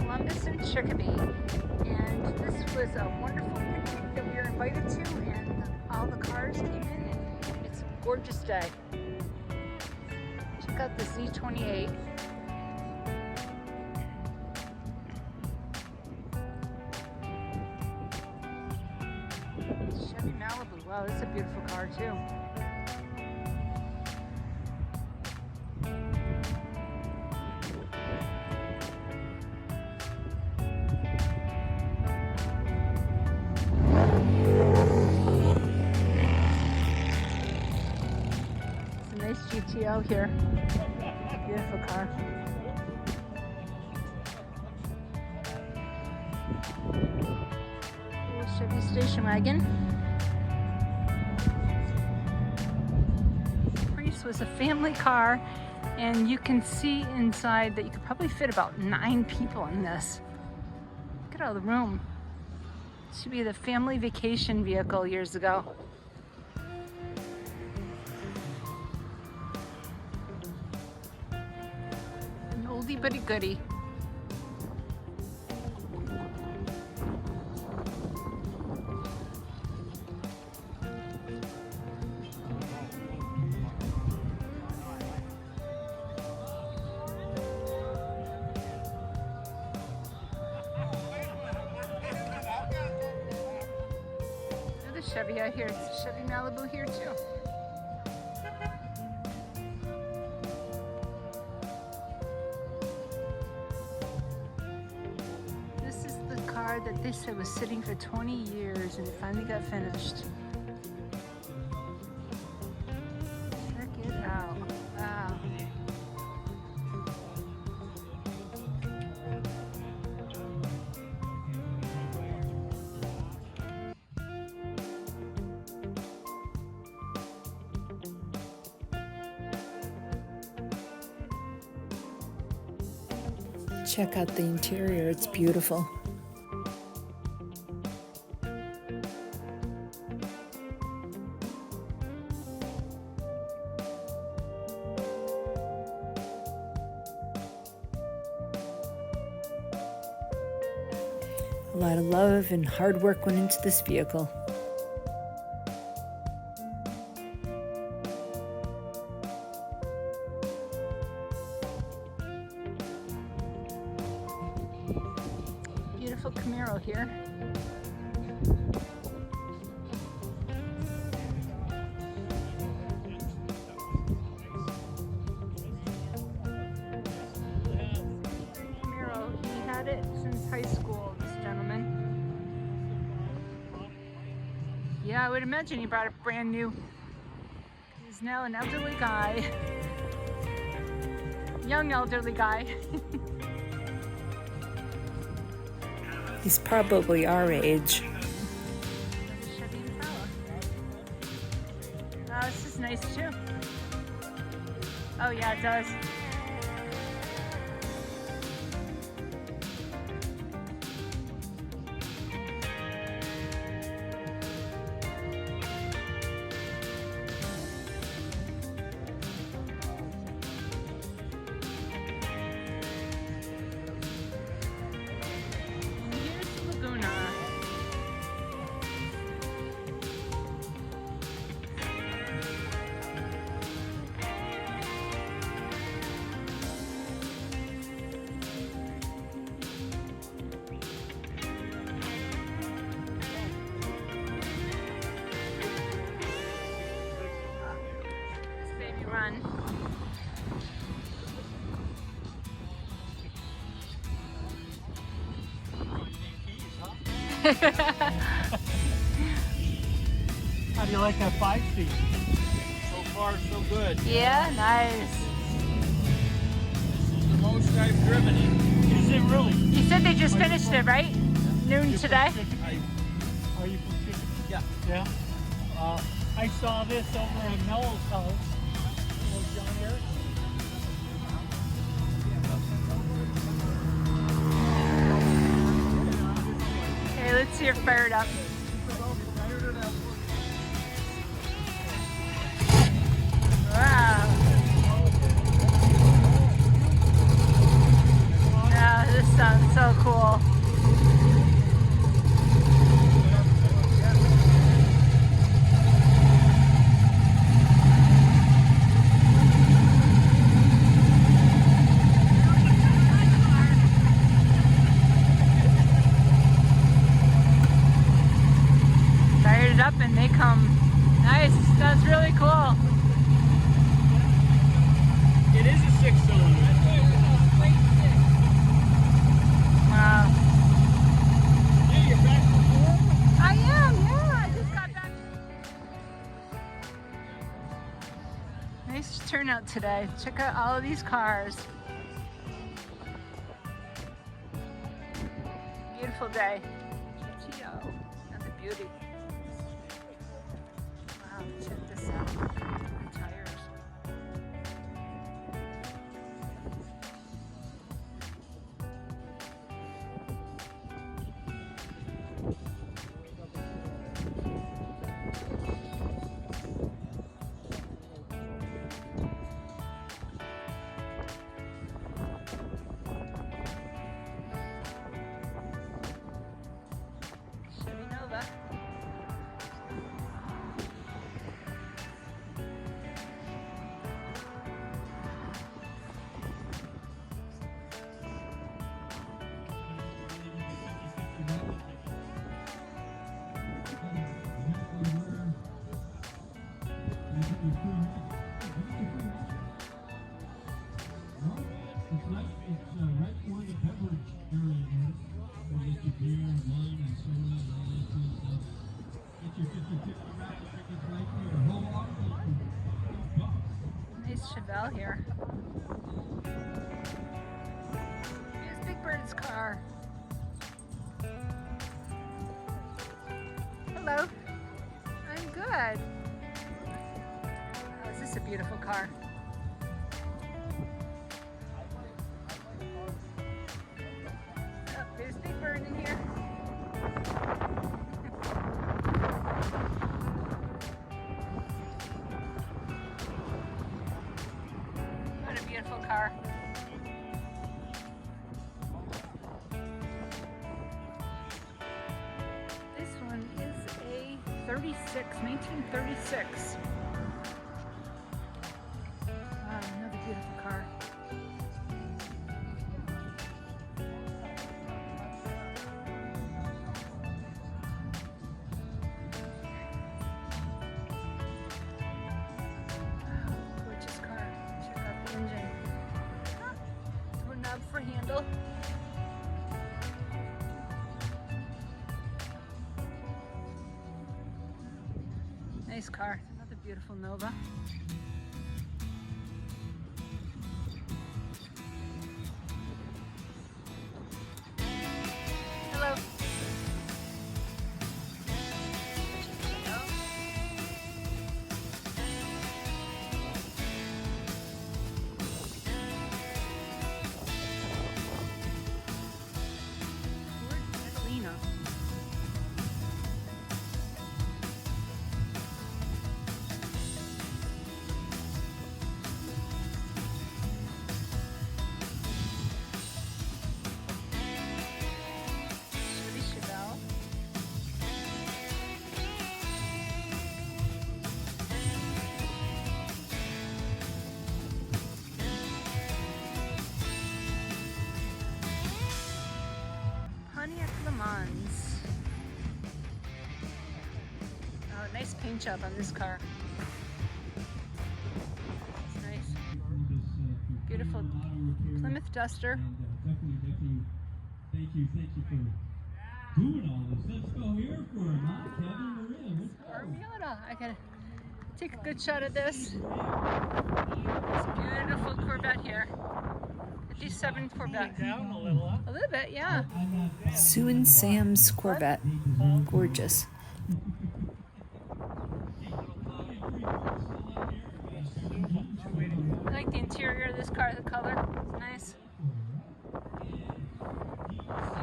Columbus and Chicopee, and this was a wonderful picnic that we were invited to, and all the cars came in, and it's a gorgeous day. Check out the Z28. Chevy Malibu. Wow, this is a beautiful car too. Nice GTO here. Beautiful car. Little Chevy station wagon. Prius was a family car, and you can see inside that you could probably fit about 9 people in this. Look at all the room. This should be the family vacation vehicle years ago. Oldie but a goodie. Another Chevy out here. It's a Chevy Malibu here too. That they said was sitting for 20 years and it finally got finished. Check it out. Wow. Check out the interior, it's beautiful. A lot of love and hard work went into this vehicle. Beautiful Camaro here. Camaro, he had it since high school. Yeah, I would imagine he brought it brand new. He's now an elderly guy. Young elderly guy. He's probably our age. Chevy Impala. Oh, this is nice too. Oh yeah, it does. Run. How do you like that 5-seat? So far, so good. Yeah, nice. This is the most I've driven it. Is it really? You said they just finished it, right? Noon today? Are you from Chicopee? Yeah. Yeah? I saw this over at Mel's house. Was down here. Okay, let's see her fire it up. Wow. Yeah, this sounds so cool. really cool. It is a 6-cylinder. Wow. Hey, you're back before? I am, yeah. I just got back. Nice turnout today. Check out all of these cars. Beautiful day. GTO. Another beauty. Wow, check this out. The tires. Chevy Nova. Nice Chevelle here. Here's Big Bird's car. Hello. I'm good. Oh, is this a beautiful car? Oh, there's Big Bird in here. What a beautiful car. This one is a 1936. Wow, another beautiful car. Wow, gorgeous car. Check out the engine. Door knob for handle. Nice car. Another beautiful Nova. Hello. Ford Catalina. Chevy Chevelle. Pontiac Le Mans. Oh, nice paint job on this car. It's nice. Beautiful Plymouth Duster. Definitely, thank you for doing all this. Let's go here for Kevin Maria. Let's go. Armiata. I gotta take a good shot of this. This beautiful Corvette here. 57 Corvette. Down a little, huh? A little bit, yeah. Sue and Sam's Corvette. Gorgeous. I like the interior of this car, the color. It's nice.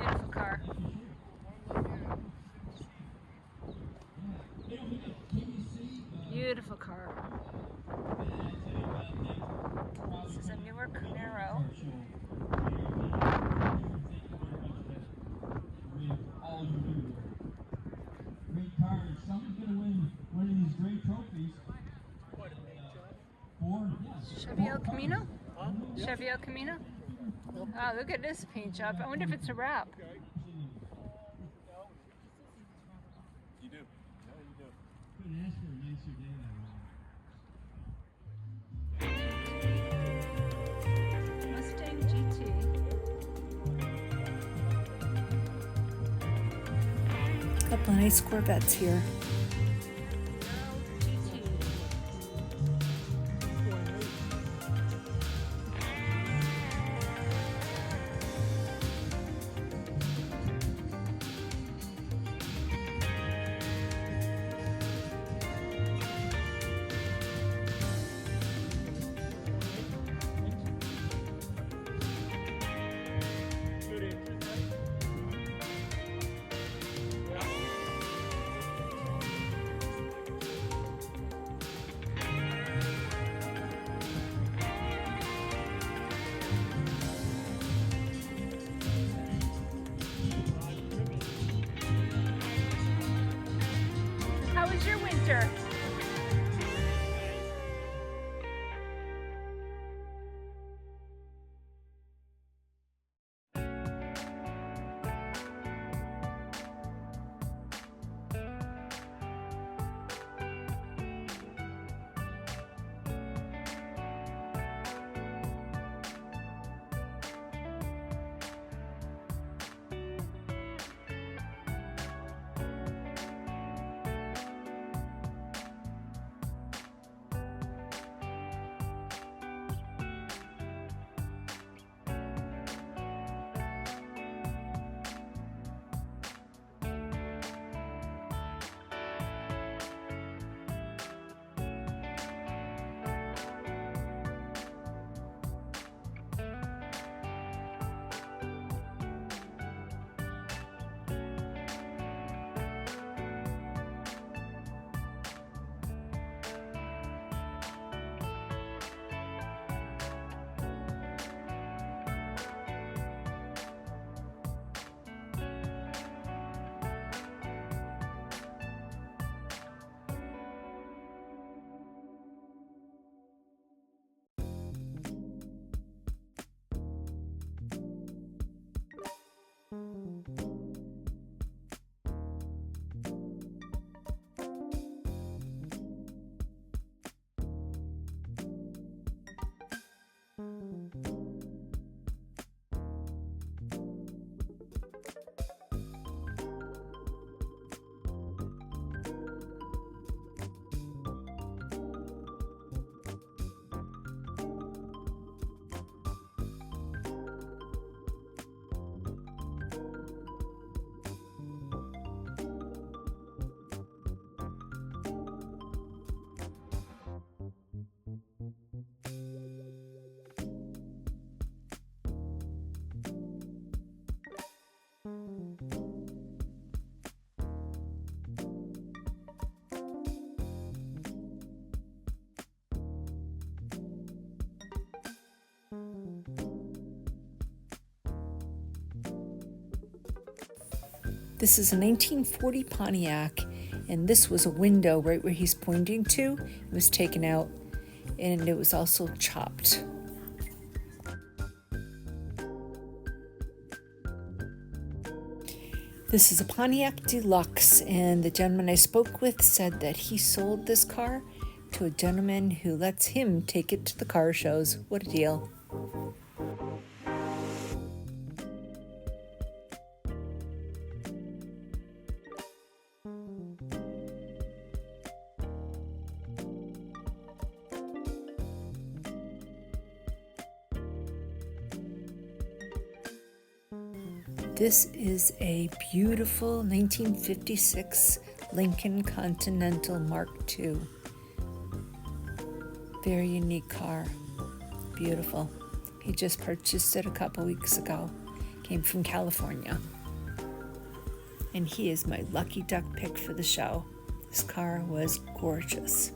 Beautiful car. Beautiful car. This is a newer Camaro. Great cars. Someone's gonna win one of these great trophies. Ford, yes. Chevy El Camino? Chevy El Camino? Oh, look at this paint job. I wonder if it's a wrap. You do. Couldn't ask for a nicer day that way. Couple nice Corvettes here. How was your winter? This is a 1940 Pontiac, and this was a window right where he's pointing to. It was taken out, and it was also chopped. This is a Pontiac Deluxe, and the gentleman I spoke with said that he sold this car to a gentleman who lets him take it to the car shows. What a deal. This is a beautiful 1956 Lincoln Continental Mark II. Very unique car. Beautiful. He just purchased it a couple weeks ago. Came from California. And he is my lucky duck pick for the show. This car was gorgeous.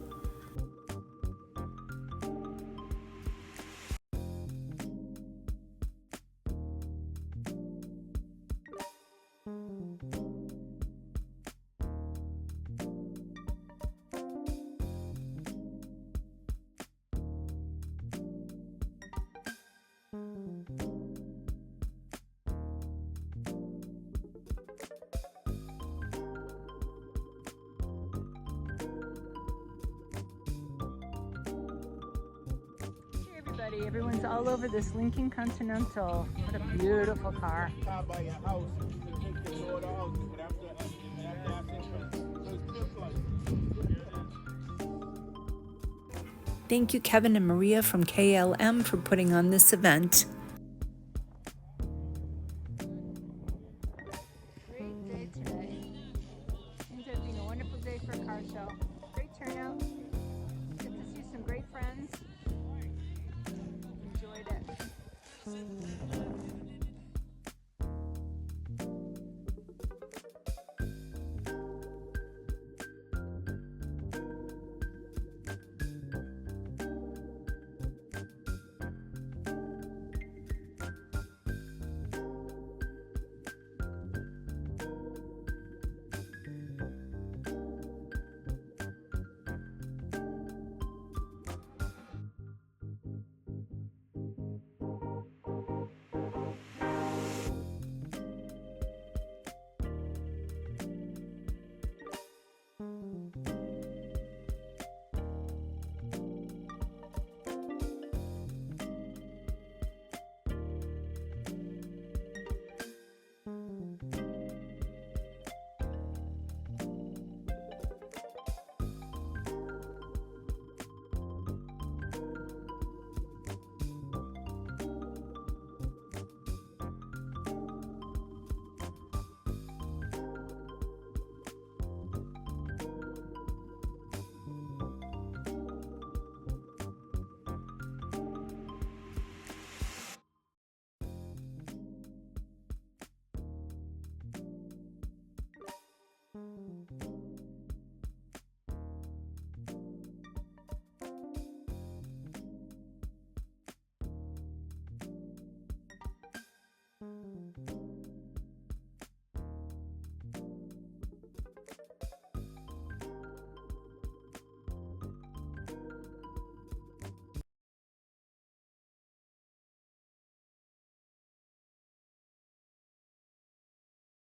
everybody. Everyone's all over this Lincoln Continental. What a beautiful car. By your house, you can take the load out, but after Thank you, Kevin and Maria from KLM, for putting on this event. Great day today. Seems to be a wonderful day for a car show. Great turnout. Get to see some great friends. Enjoyed it.